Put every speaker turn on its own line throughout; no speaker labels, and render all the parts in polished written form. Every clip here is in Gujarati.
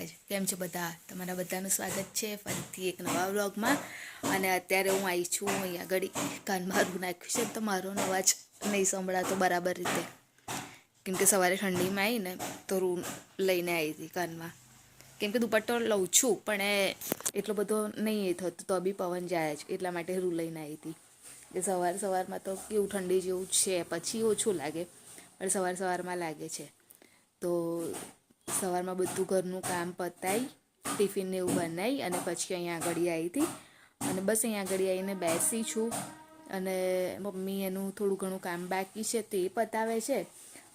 ગાઈસ, કેમ છો બધા? તમારા બધાનું સ્વાગત છે ફરીથી એક નવા વ્લોગમાં. અને અત્યારે હું આવી છું અહીંયા ઘડી કાનમાં હારું નાખ્યું છે તો મારો અવાજ નહીં સંભળાતો બરાબર રીતે, કેમ કે સવારે ઠંડીમાં આવીને તો રૂ લઈને આવી હતી કાનમાં, કેમ કે દુપટ્ટો લઉં છું પણ એટલો બધો નહીં થતો તો બી પવન જાય જ, એટલા માટે રૂ લઈને આવી હતી. કે સવારમાં તો કેવું ઠંડી જેવું છે, પછી ઓછું લાગે પણ સવારમાં લાગે છે. તો સવારમાં બધું ઘરનું કામ પતાવી ટિફિનને એવું બનાવી અને પછી અહીંયા આગળ આવી હતી અને બસ અહીંયા આગળ આવીને બેસી છું. અને મમ્મી એનું થોડું ઘણું કામ બાકી છે તે પતાવે છે.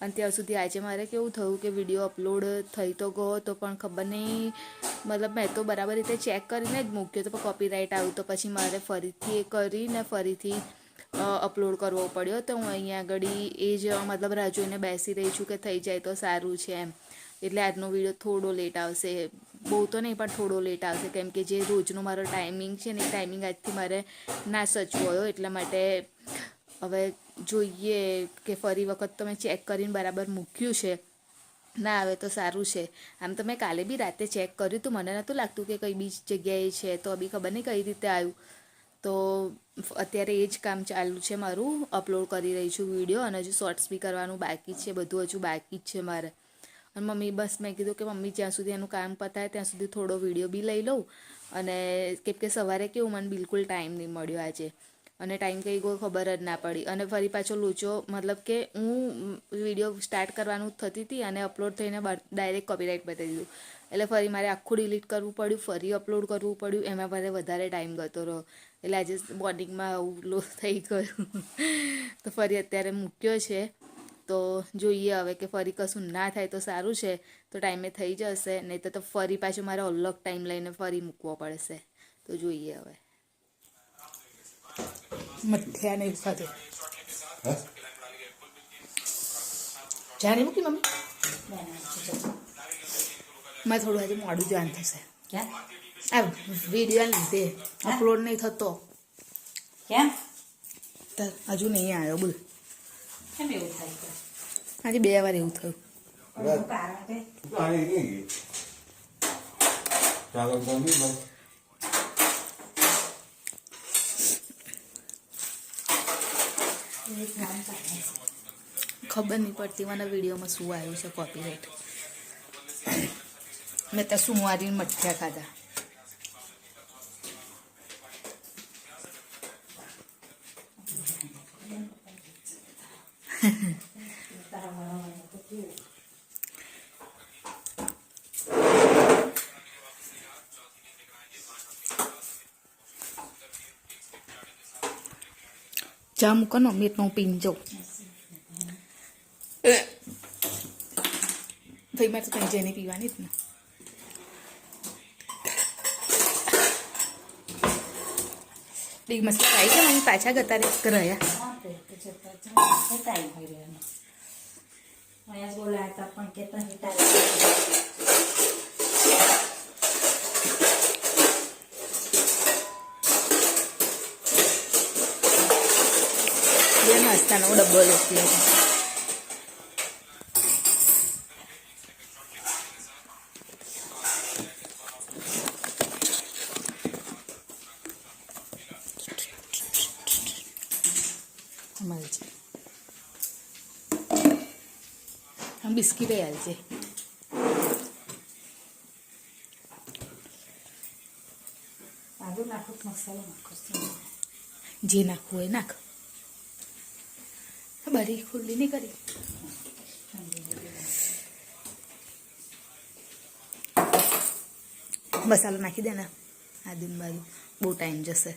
અને ત્યાં સુધી આજે મારે કેવું થયું કે વિડીયો અપલોડ થઈ તો ગયો તો પણ ખબર નહીં, મતલબ મેં તો બરાબર રીતે ચેક કરીને જ મૂક્યો તો પણ કોપીરાઇટ આવ્યું તો પછી મારે ફરીથી એ કરીને ફરીથી અપલોડ કરવો પડ્યો. તો હું અહીંયા આગળ એ જ મતલબ રાહ જોઈને બેસી રહી છું કે થઈ જાય તો સારું છે એમ. એટલે આજનો વિડીયો થોડો લેટ આવશે, બહુ તો નહીં પણ થોડો લેટ આવશે, કેમ કે જે રોજનો મારો ટાઈમિંગ છે ને એ ટાઈમિંગ આજથી મારે ના સચવાયો, એટલા માટે હવે જોઈએ કે ફરી વખત તો મેં ચેક કરીને બરાબર મૂક્યું છે, ના આવે તો સારું છે. આમ તો મેં કાલે બી રાતે ચેક કર્યું હતું, મને નહોતું લાગતું કે કઈ બી જગ્યાએ છે, તો બી ખબર નહીં કઈ રીતે આવ્યું. તો અત્યારે એ જ કામ ચાલુ છે મારું, અપલોડ કરી રહી છું વિડીયો અને હજુ શોર્ટ્સ બી કરવાનું બાકી છે, બધું હજુ બાકી જ છે મારે. અને મમ્મી બસ મેં કીધું કે મમ્મી જ્યાં સુધી એનું કામ પતાય ત્યાં સુધી થોડો વિડીયો બી લઈ લઉં. અને કેમ કે સવારે કેવું મને બિલકુલ ટાઈમ નહીં મળ્યો આજે, અને ટાઈમ કઈ ગયો ખબર જ ના પડી. અને ફરી પાછો લોચો, મતલબ કે હું વિડીયો સ્ટાર્ટ કરવાનું થતી હતી અને અપલોડ થઈને ડાયરેક્ટ કોપીરાઇટ બતાવી દીધું, એટલે ફરી મારે આખું ડિલીટ કરવું પડ્યું, ફરી અપલોડ કરવું પડ્યું, એમાં મારે વધારે ટાઈમ જતો રહ્યો. એટલે આજે મોર્નિંગમાં આવું લો થઈ ગયું. તો ફરી અત્યારે મૂક્યો છે, તો જોઈએ હવે કે ફરી કશું ના થાય તો સારું છે, તો ટાઈમે થઈ જશે, નહીં તો ફરી પાછું મારે અલગ ટાઈમ લઈને ફરી મૂકવો પડશે. તો જોઈએ હવે. મઠિયા નહીં ખાતે જાણી મૂકી મમ્મી, મારે થોડું આજે મોડું જાણ થશે આ વિડીયો લીધે અપલોડ નહીં થતો.
કેમ
હજુ નહીં આવ્યો, બોલ.
કેમ એવું થાય?
આજે 2 વાર એવું થયું. ખબર નહીં પડતી મને વિડીયોમાં શું આવ્યું છે કોપીરાઇટ. મેં તો સુવારીને મઠિયા ખાધા. ચા મૂકો ને મીઠ હું પીને જાઉં. ભાઈ મારે તો કંઈ જેને પીવાની જ ને. ડીગ મસ્ત આવી છે મને પાછા ગતા રહ્યા.
બોલાતા પણ કે
બે નાસ્તાનો ડબ્બો લેતી હતી. આમ બિસ્કીટ હાલ છે.
મસાલો નાખો,
જે નાખવું હોય નાખ. બરી ખુલ્લી નહીં કરી. મસાલો નાખી દે ને આદુ બાજુ, બહુ ટાઈમ જશે.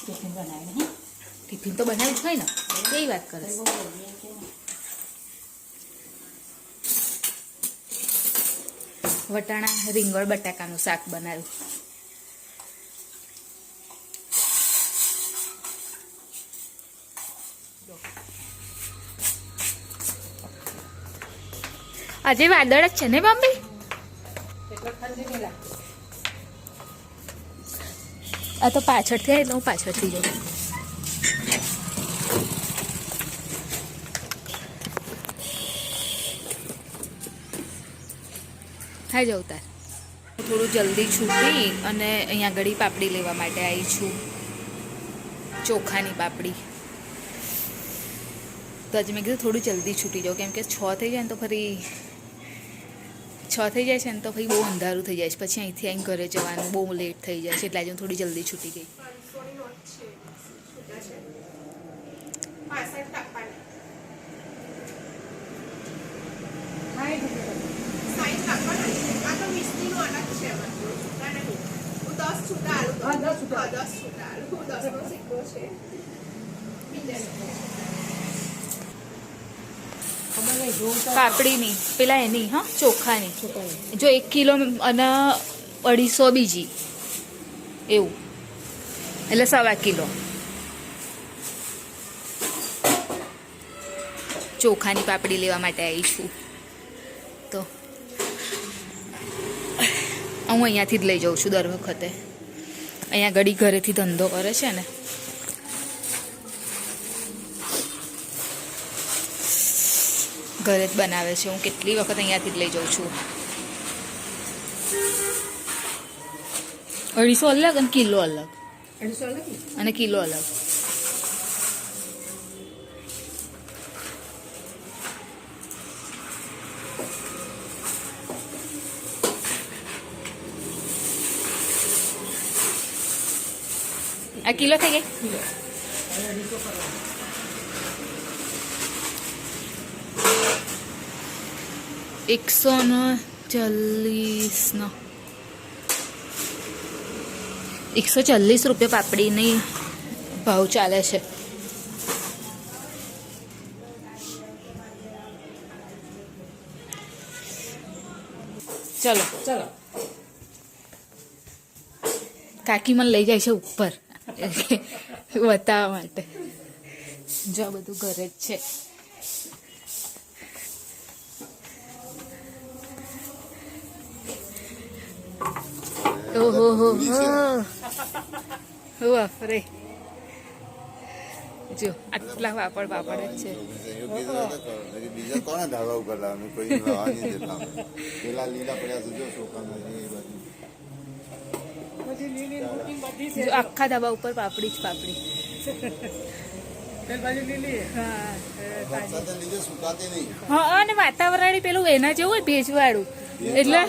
ટિફિન બનાવી
ટિફિન તો બનાવ્યું જ હોય ને, કઈ વાત કરે. વટાણા રીંગણ બટાકાનું શાક બનાવ્યું. આજે વાદળ જ છે ને મમ્મી? આ તો પાછળથી આવે એટલે હું પાછળથી જાઉં. હા જાઉં તાર. થોડું જલ્દી છૂટી અને અહીંયા આગળ પાપડી લેવા માટે આવી છું, ચોખાની પાપડી. તો આજે મેં કીધું થોડું જલ્દી છૂટી જાઉં, કેમ કે 6 થઈ જાય ને તો ફરી 6 થઈ જાય છે ને તો પછી બહુ અંધારું થઈ જાય છે, પછી અહીંથી આવીને ઘરે જવાનું બહુ લેટ થઈ જાય છે, એટલે આજે હું થોડી જલ્દી છૂટી ગઈ. પાપડીની પેલા એની હા ચોખાની જો 1 કિલો અને 250 બીજી એવું એટલે 1.25 કિલો ચોખાની પાપડી લેવા માટે આવી છું. તો હું અહીંયાથી જ લઈ જાઉં છું દર વખતે. અહીંયા ઘડી ઘરેથી ધંધો કરે છે ને, ઘરે જ બનાવે છે. હું કેટલી વખત અહીંયાથી જ લઈ જાઉં છું. 250 અલગ અને કિલો અલગ,
250 અલગ
અને કિલો અલગ. આ કિલો થઈ ગઈ. 140 રૂપિયા પાપડીની ભાવ ચાલે છે. ચલો
ચલો
કાકી મને લઈ જાય છે ઉપર બતાવવા માટે. જો આ બધું ઘરે જ છે. ઓહો હો બાપરે, જો આટલા પાપડ જ છે.
બીજા કોના ધાબા ઉપર લાવવાનું? કોઈ લાવવાની જ એટલા પેલા લીલા પડ્યા છે જો ચોખાના એ બાજુ.
જો આખા ધાબા ઉપર પાપડી જ પાપડી.
વરસાદને લીધે સુકાતી નહીં.
હા અને વાતાવરણ પેલું એના જેવું હોય ભેજવાળું, એટલે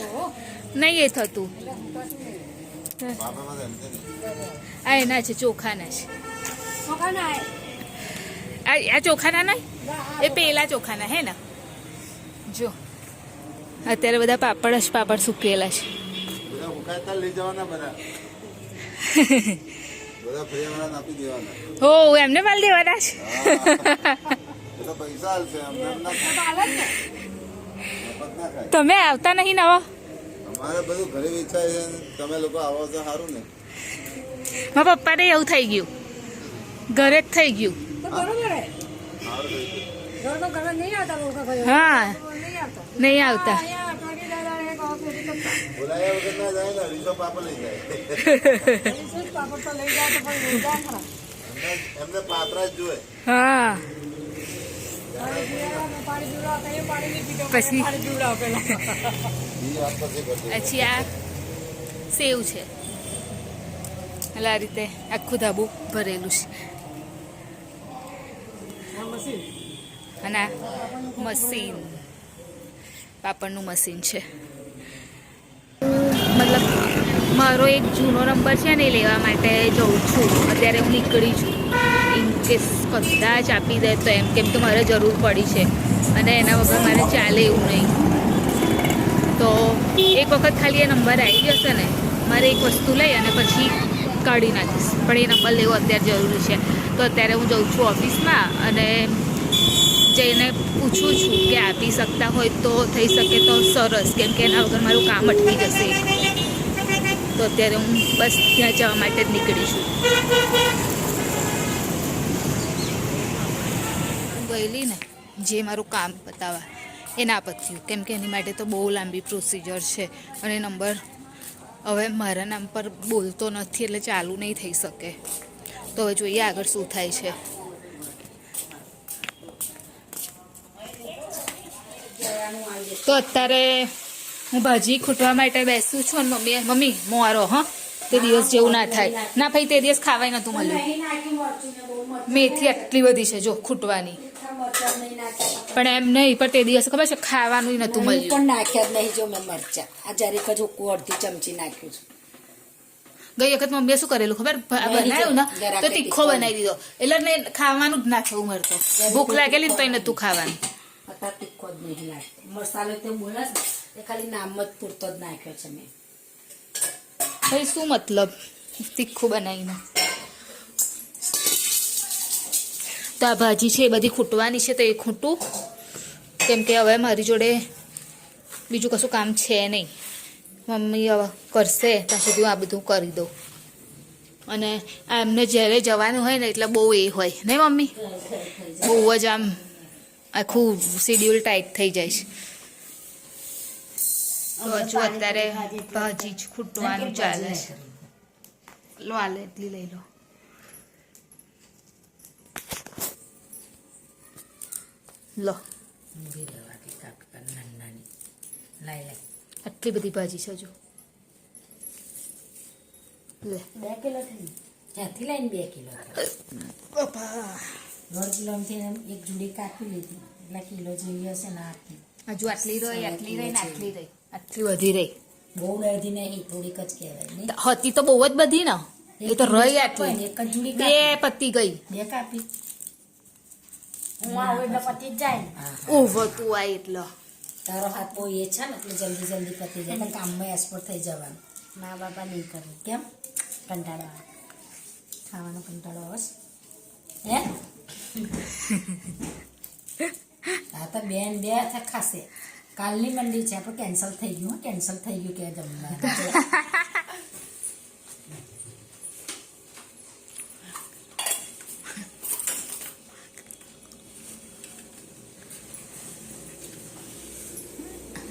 નહીં એ થતું.
બાપામાં તો એમ તો નહીં.
આ એના છે, ચોખાના છે. આ ચોખાના નહીં, એ પેલા ચોખાના હે ને. જો અત્યારે બધા પાપડ સુકેલા છે.
બધા ઉકાળતા લઈ જવાના બધા. બધા ફરિયાવાળાને આપી દેવાના.
હો એમને માલ દેવાના છે.
એ તો પૈસા હાલશે અમને એમ ના ખાય. મફત ના ખાય.
તમે આવતા નહીં નવા?
અમારે બધું ઘરે વેચાય છે, તમે લોકો આવો તો સારું ને.
મારા પપ્પાને એવું થઈ ગયું, ઘરે જ થઈ ગયું.
સારું થઈ ગયું.
હા નહીં આવતા.
બોલાયા વગર ના જાય ને, 250 પાપડ લઈ જાય. એમને પાત્રા જ જોઈએ.
હા પછી
એ વાત પછી કરજો.
પછી આ સેવ છે, એટલે આ રીતે આખું ધાબું ભરેલું છે. અને આ મશીન, પાપડનું મશીન છે. મતલબ મારો એક જૂનો નંબર છે ને, એ લેવા માટે જઉં છું. અત્યારે હું નીકળી છું. ઇન કેસ કદાચ આપી દે તો એમ, કેમ કે મારે જરૂર પડી છે અને એના વગર મારે ચાલે એવું નહીં. તો એક વખત ખાલી એ નંબર આવી જશે ને, મારે એક વસ્તુ લઈ અને પછી કાઢી નાખીશ. પણ એ નંબર લેવો અત્યારે જરૂરી છે. તો અત્યારે હું જઉં છું ઓફિસમાં અને જઈને પૂછું છું કે આપી શકતા હોય તો થઈ શકે તો સરસ, કેમ કે એના વગર મારું કામ અટકી જશે. તો અત્યારે હું બસ ત્યાં જવા માટે જ નીકળી છું. હું ગયેલી ને જે મારું કામ પતાવવા, એ ના પત્યું, કેમ કે એની માટે તો બહુ લાંબી પ્રોસિજર છે અને નંબર હવે મારા નામ પર બોલતો નથી એટલે ચાલુ નહીં થઈ શકે. તો હવે જોઈએ આગળ શું થાય છે. તો અત્યારે હું ભાજી ખૂટવા માટે બેસું છું અને મમ્મી મોરો હા તે દિવસ જેવું ના થાય. ના ભાઈ તે દિવસ ખાવાય નતું મળ્યું. મેથી આટલી બધી છે જો ખૂટવાની, પણ એમ નહીં, પણ તે દિવસ ખબર છે ખાવાનું નતું મળ્યું.
પણ નાખ્યા જ નહીં જો મેં મરચા આ જરીક જ અડધી ચમચી નાખ્યું છે.
ગઈ વખત મમ્મીએ શું કરેલું ખબર, બનાવ્યું ને તો તીખો બનાવી દીધો એટલે ને ખાવાનું જ ના થવું મળતો. ભૂખ લાગેલી ને તો નતું ખાવાનું.
અત્યારે તીખો જ નહીં લાગતો. મસાલો તે બોલે છે એ ખાલી નામ જ પૂરતો જ નાખ્યો છે મેં.
ભાઈ શું મતલબ તીખું બનાવીને. તો આ ભાજી છે એ બધી ખૂટવાની છે તો એ ખૂટું, કેમ કે હવે મારી જોડે બીજું કશું કામ છે નહીં. મમ્મી હવે કરશે ત્યાં સુધી હું આ બધું કરી દઉં. અને એમને જ્યારે જવાનું હોય ને એટલે બહુ એ હોય નહીં મમ્મી, બહુ જ આમ આખું શેડ્યુલ ટાઈટ થઈ જાય છે. તો હજુ અત્યારે ભાજી જ ખૂટવાનું ચાલે છે. લો આલે એટલી લઈ લો. લો આટલી બધી ભાજી છે હજુ. લે
2 કિલો થઈ ત્યાંથી લઈને 2 કિલો
બાપા
1.5 કિલોથી એક જોડી કાપી લીધી એટલે કિલો જેવી હશે ને આટલી.
હજુ આટલી રહી, આટલી રહી ને આટલી રહી, આટલી વધી રહી.
બહુ બધી નહીં, થોડીક જ કહેવાય નહીં.
હતી તો બહુ જ બધી ને, એ તો રહી આટલી.
એક જ જોડી
બે પતી ગઈ.
2 કાપી હું આવું એટલે પતી જ જાય ને.
ઓહો તું આ એટલો
તારો હાથ બહુ એ છે ને એટલે જલ્દી જલ્દી પતી જાય. એટલે કામમાં એક્સપર્ટ થઈ જવાનું. મા બાપા નહીં કરવું. કેમ કંટાળો આવે, ખાવાનો કંટાળો આવે હે. આ તો બેન બે ખાશે. કાલની મંડી છે આપણે કેન્સલ થઈ ગયું. કેન્સલ થઈ ગયું કે જમવા.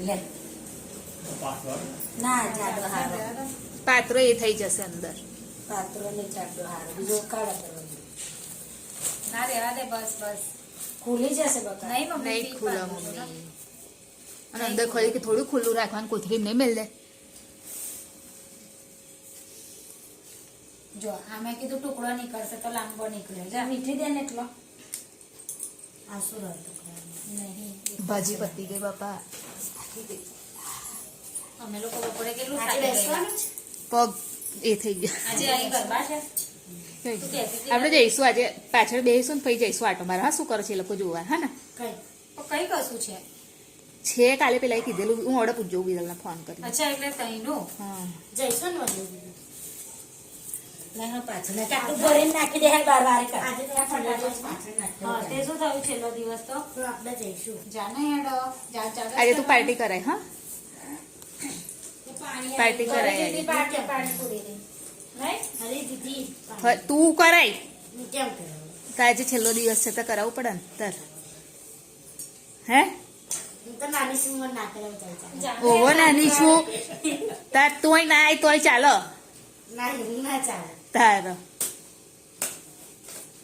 લે ના જાડો હારો
પાત્ર એ થઈ જશે અંદર.
પાત્રો ને જાડો હારો બીજો કાળા કરવાનો.
ના રેવા દે બસ બસ.
ખુલી જશે બકા.
નહીં મમ્મી
નહીં ખુલ્લો મમ્મી. અને અંદર ખોલી કે થોડું ખુલ્લું રાખવાનું, કોથળી નહીં મેળ દે.
જો આમે કીધું ટુકડો નીકળશે તો લાંબો નીકળે. જા
મીઠી દે ને એટલો આ શું રહેતું
નહીં.
ભાજી પતી ગઈ બાપા.
અમે લોકો બપોરે કેટલું
આજે
ખાઈ
બેસવાનું
ગયેલા.
છે?
પગ એ થઈ ગયા.
આજે અહીં ગરબા છે.
આપણે જઈશું આજે, પાછળ બેસીશું ને પછી જઈશું આટો મારા. હા શું કરે છે એ લોકો જોવા. હા ને
કઈ
તો કઈ કશું છે.
છે કાલે પેલા એ કીધેલું, હું ઓર્ડર પૂછજો વિરલને ફોન કરી.
અચ્છા એટલે તઈનું.
હા
જઈશું ને વધુ લઈ હા પાછળ નાખી. આટલું ભરીને નાખી દે હે બાર વારે કર. આજે તો પાછળ નાખી.
હા તે શું થયું છેલ્લો દિવસ તો.
તો આપણે જઈશું.
જાને હેડો જા ચાલો.
આજે તું પાર્ટી કરાય. હા પાર્ટી કરાય આજે.
પાણીપુરી નહીં અરે દીદી
હા, તું કરાય
કેમ કરાવું?
તો આજે છેલ્લો દિવસ છે તો કરાવવું પડે ને તાર. હે
હું તો નાની સિંહ મને ના કરાવું ચાલતા.
જાને
ઓહો નાની છું તાર, તોય ના આય તોય ચાલો
ના એવું ના ચાલે.
તાર.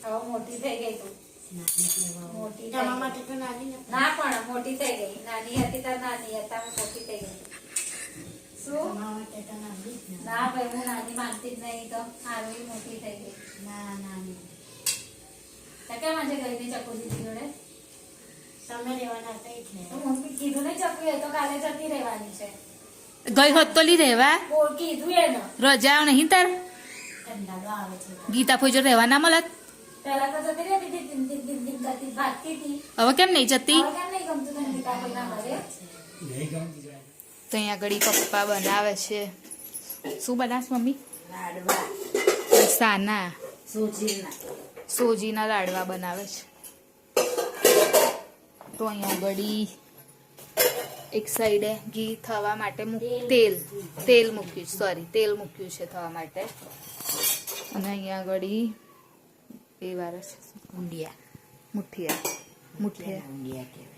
હવે મોટી થઈ ગઈ તું.
નાની કહેવાય.
મોટી થઈ
તમારા
ગઈ.
માટે તો નાની ને.
ના પણ મોટી થઈ ગઈ. નાની હતી તાર નાની હતા મોટી થઈ ગઈ. શું
તમારા માટે તો નાની જ ને.
ના ભાઈ હું નાની માનતી જ નહીં તો હારું મોટી થઈ ગઈ.
ના નાની
તો કેમ આજે ગઈ નહીં ચકુ દીદી જોડે.
તમે રહેવાના હતા એટલે
તો મમ્મી કીધું નહીં ચકુ એ તો કાલે જતી રહેવાની છે.
ગઈ હોત તો લી રહેવા.
બોલ કીધું એને.
રજા નહીં તાર.
કંટાળો આવે છે.
ગીતા ફોઈ જો રહેવા ના મળત.
પહેલા તો જતી રહેતી હતી દિન દિન દિન દિન કરતી ભાગતી હતી.
હવે કેમ નહીં જતી.
હવે કેમ નહીં ગમતું તને ગીતા ભાઈના ઘરે.
તો અહીંયા આગળ પપ્પા બનાવે છે. શું બનાવશ મમ્મી?
લાડવા
સાના
સોજીના
સોજીના લાડવા બનાવે છે. તો અહીંયા આગળ એક સાઈડે ઘી થવા માટે તેલ મૂક્યું, સોરી તેલ મૂક્યું છે થવા માટે. અને અહીંયા આગળ એ વાર છે મુઠિયા
ઊંડિયા કહેવાય.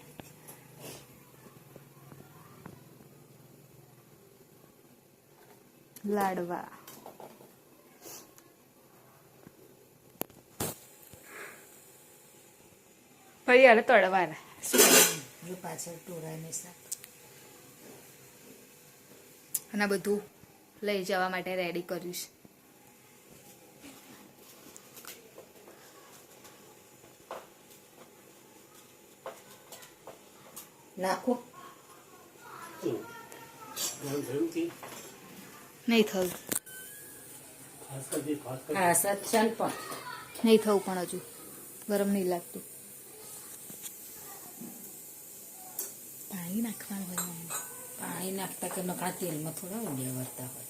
લાડવા ફરી યાર તળવાના
જો પાછળ ટોળાને શાક
અને આ બધું લઈ જવા માટે રેડી કર્યું છે.
નાખો
નહીં થયું
હા સત્સંગ પણ
નહીં થયું પણ હજુ ગરમ નહીં લાગતું. પાણી નાખવાનું હોય મમ્મી.
પાણી નાખતા કે નકરા તેલમાં થોડા ઊંડિયા વરતા હોય.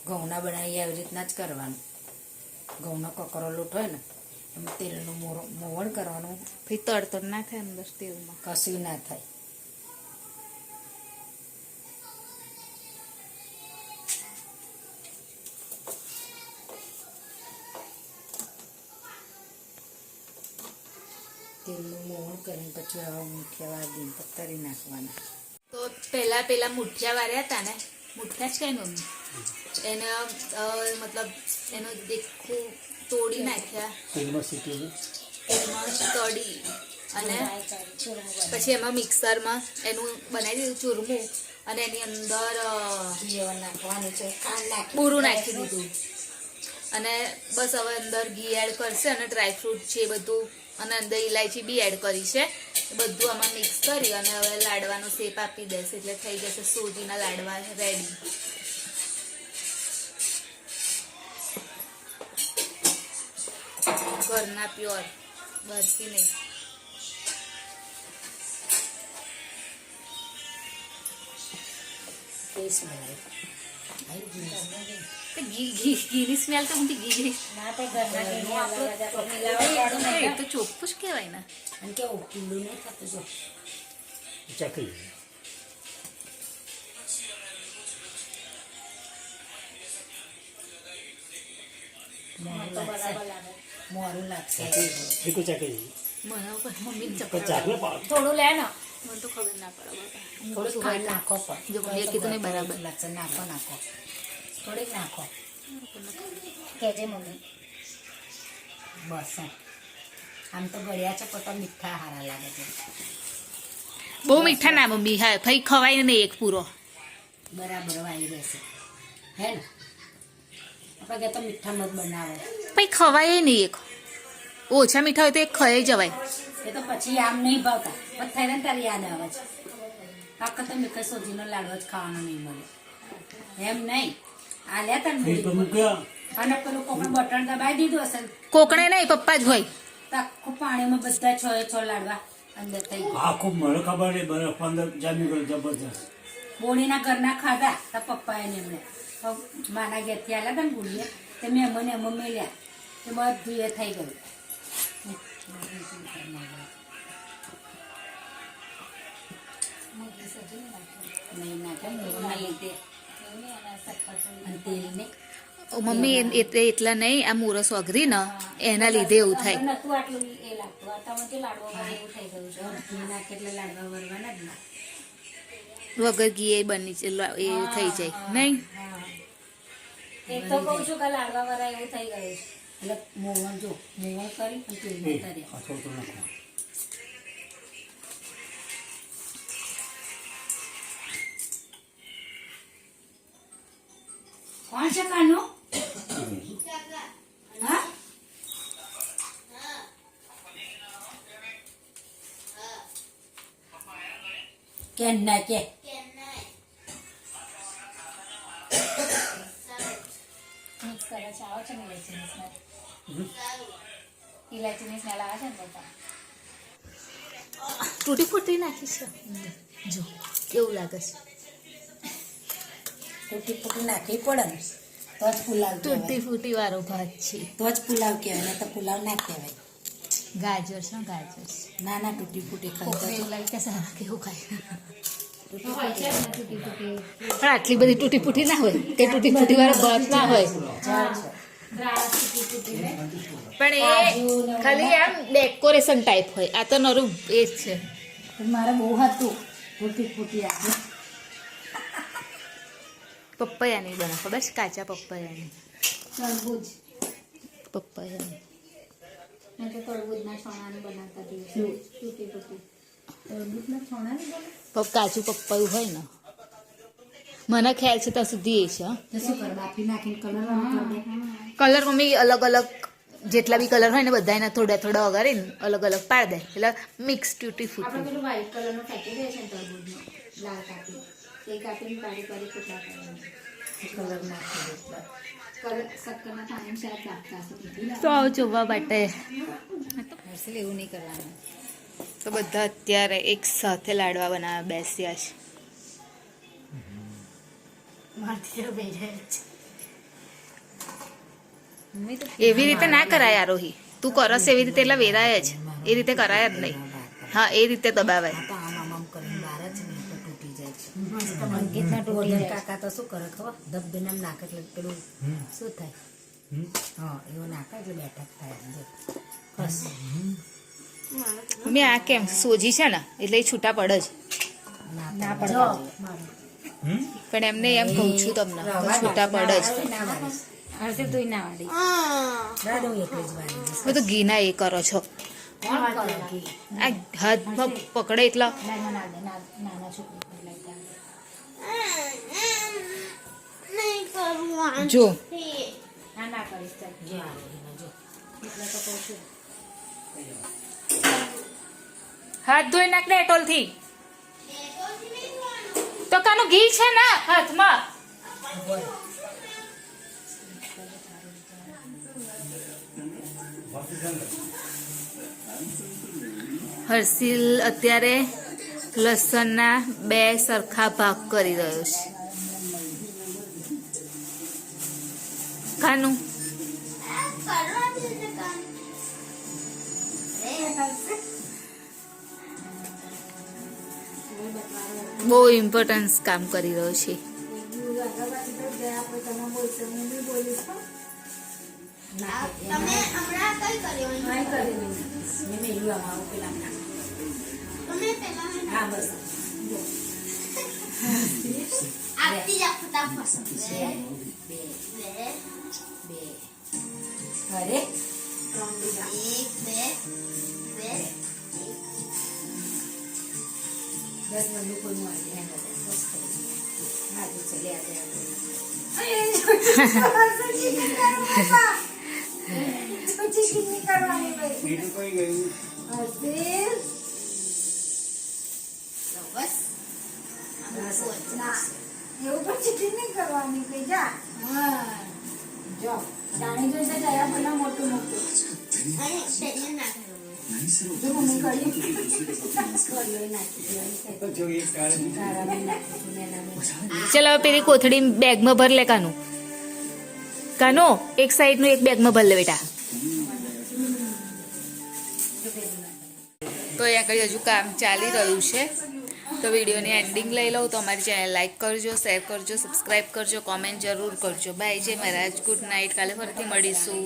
ઘઉંના બનાવીએ આવી રીતના જ કરવાનું. ઘઉંનો કકરો લોટ હોય ને એમાં તેલનું મોવણ કરવાનું,
પછી તળતર ના થાય અંદર તેલમાં.
કશું ના થાય. તેલનું મોવણ કરીને પછી હવે મૂઠિયા વાળીને તરી નાખવાના.
તો પેલા મુઠિયા વાર્યા હતા ને, મુઠિયા જ કઈ મમ્મી એને મતલબ એનો દેખું તોડી નાખ્યા, તેલમાં તળી અને પછી એમાં મિક્સરમાં એનું બનાવી દીધું ચૂરમું અને એની અંદર
નાખવાનું છે,
બુરું નાખી દીધું અને બસ હવે અંદર ઘી એડ કરશે અને ડ્રાયફ્રૂટ છે એ બધું અને અંદર ઇલાયચી બી એડ કરી છે. બધું આમાં મિક્સ કરી અને હવે લાડવાનો શેપ આપી દેશે એટલે થઈ જશે સોજીના લાડવા રેડી. ઘરના પ્યોર, બરફી નહીં. ઘીની સ્મેલ તો હું ઘી તો ચોખ્ખું જ કહેવાય ને.
અને કેવું પીલું નહીં થતું જો
ચકલી
મોરું લાગશે.
ફીકું ચકલી
મને મમ્મી
ચાકલે પાવ
થોડું લે ને,
મને તો ખબર ના પડે બાપા.
થોડુંક ખાંડ નાખો પણ
જો મમ્મીએ કીધું ને બરાબર.
લાગશે નાખો થોડીક નાખો કહેજે મમ્મી. બસ આમ તો ગળ્યા છે પણ મીઠા હારા લાગે છે.
બહુ મીઠા ના મમ્મી. હા ભાઈ ખવાય નહીં એક પૂરો.
બરાબર વાળી રહેશે હે ને. આપણે કે તો મીઠા મત બનાવો
ભાઈ ખવાય નહીં એક. ઓછા મીઠા હોય તો એક ખાઈ જવાય.
એ તો પછી આમ નહીં ભાવતા પણ થઈને તારી યાદ આવે છે. કાકા તો મીઠા સોજીનો લાડવો જ ખાવાનો નહીં મળે એમ નહીં. આ લે તને અને પેલું કોકણ બટન દબાવી દીધું હશે
કોકણે નહીં પપ્પા જ હોય.
તો આખું પાણીમાં બધા 6 લાડવા અંદર થઈ ગયા.
આ ખૂબ મને ખબર નહીં બરફ અંદર જામી ગયો જબરજસ્ત.
બોણીના ઘરના ખાધા તો પપ્પાએ ને એમણે માના ઘેરથી આલ્યા હતા ને ગુડીએ તે મેં મને એમાં મેલ્યા તે બધું એ થઈ ગયું. નહીં નાખે મોરના લીધે અને તેલ નહીં
મમ્મી એટલા નહીં, આ મોરસ અઘરી ને એના લીધે એવું થાય.
નતું આટલું એ લાગતું આ તમે લાડવા એવું થઈ ગયું છે. ઘી નાખે એટલે લાડવા વરવાના જ ના.
વગર ઘી એ બની એ થઈ જાય નહીં.
એ તો કહું છું કે લાડવા વાળા એવું થઈ ગયું છે. એટલે મોવણ જો મોવણ કરી અને તેલમાં તર્યા.
આ થોડું નાખો.
કોણ છે કાનો? હા કેમ ના કે મિક્સ કરે છે. આવે છે ને ઇલાયચીની સ્મેલ. ઇલાયચીની સ્મેલ આવે છે ને બધા.
તૂટી ફૂટી નાખી છે. જો કેવું લાગે છે.
તૂટી ફૂટી નાખવી પડે ને તો જ પુલાવ
તૂટી
કહેવાય.
ફૂટી વાળો ભાત છે.
તો જ પુલાવ કહેવાય ને તો પુલાવ ના કહેવાય.
ગાજર છે ગાજર.
ના ના તૂટી ફૂટી
કોકને
ખાઈ
એવું લાગે કે સારા કેવું ખાય.
તૂટી ફૂટી
પણ આટલી બધી તૂટી ફૂટી ના હોય કે તૂટી ફૂટી વાળો ભાત ના હોય. પણ એ ખાલી આમ ડેકોરેશન ટાઈપ હોય. આ તો નરું એ જ છે.
મારે બહુ હતું તૂટી ફૂટી આપે
પપૈયાની બને ખબર છે કાચા પપૈયાની
તરબૂજ
પપૈયાની
મેં તો તરબૂજના છોણાની બનાવતા દિવસે તૂટી તરબૂજના છોણાની બને
કાચું પપૈયું હોય ને મને ખ્યાલ છે ત્યાં સુધી એ છે હં.
તો શું કર બાફી નાખીને
કલર મમ્મી અલગ અલગ જેટલા બી કલર હોય ને બધા એના થોડા થોડા વગાડીને અલગ અલગ પાડી દે એટલે મિક્સ ટ્યુટી
આપણે
ફૂટી
પેલું વ્હાઈટ કલરનું ફેંકી દે છે ને તરબૂજનો લાલ કાપી એ કાપીને પાડી પાડી ટુકડા કરવાના
કલર નાખી દે
કલર શક્કરના પાણી શાયદ નાખતા હશે
તો આવો જોવા માટે
હર્ષિલ એવું નહીં કરવાનું
તો બધા અત્યારે એક સાથે લાડવા બનાવવા બેસ્યા છે એવી રીતે ના કરાય આરોહી તું કરસ એવી રીતે એટલે વેરાય જ એ રીતે કરાય જ નહીં હા એ રીતે દબાવાય
તો આમ આમ કરીને બહાર જ નહીં તો તૂટી જાય છે અંકિતના તૂટી કાકા તો શું કરે ખબર ધબધને આમ નાખે એટલે પેલું શું થાય હા એવું નાખે એટલે બેઠક થાય અંદર બસ
મેં આ કેમ સોજી છે ને એટલે એ છૂટા પડે જ
ના પડવા
પણ એમને એમ કહું છું તમને તો છૂટા પડે જ
ના વાળીશ હર્ષિલ તું ના વાળી દાદા હું એકલી જ વાળી દઈશ
બધું ઘીના એ કરો છો
કોણ કરે કે
આ હાથમાં પકડે એટલા
નાના છોકરી
જો
ના કરીશ ચાલ જો જો એટલે તો કહું છું
હાથ ધોઈ નાખ ડેટોલ થી તો કાનું ઘી છે ને હાથમાં હર્ષિલ અત્યારે લસણના 2 સરખા ભાગ કરી રહ્યો છે કાનું બહુ ઇમ્પોર્ટન્સ કામ કરી રહ્યો છે
તમે હમણાં કઈ કર્યું
મેં મેળવ્યું આમાં પેલા
તમે પહેલા
હા બસ
આપતી જા ફટાફટ
બે
બે
બે અરે
એક બે બે
10 મિનિટ કોઈ નું આવી ગયા બસ હા તો ચલે આજે
બીજું કોઈ ગયું
બસ
એવું પણ ચીટી નહીં કરવાની કઈ જા જો જાણી જોઈને જયા પેલા મોટું મોટું
અને પેલી નાખવાનું
જો મમ્મી કરી કરી નાખી
તો જો એક કારણ
ચલો હવે પેલી કોથળી બેગમાં ભર લે કાનું કાનો એક સાઈડનું એક બેગમાં ભર લે બેટા તો અહીંયા આગળ હજુ કામ ચાલી રહ્યું છે તો વિડીયોની એન્ડિંગ લઈ લઉં તો અમારી ચેનલ લાઈક કરજો શેર કરજો સબસ્ક્રાઈબ કરજો કોમેન્ટ જરૂર કરજો બાય જય મહારાજ ગુડ નાઇટ કાલે ફરીથી મળીશું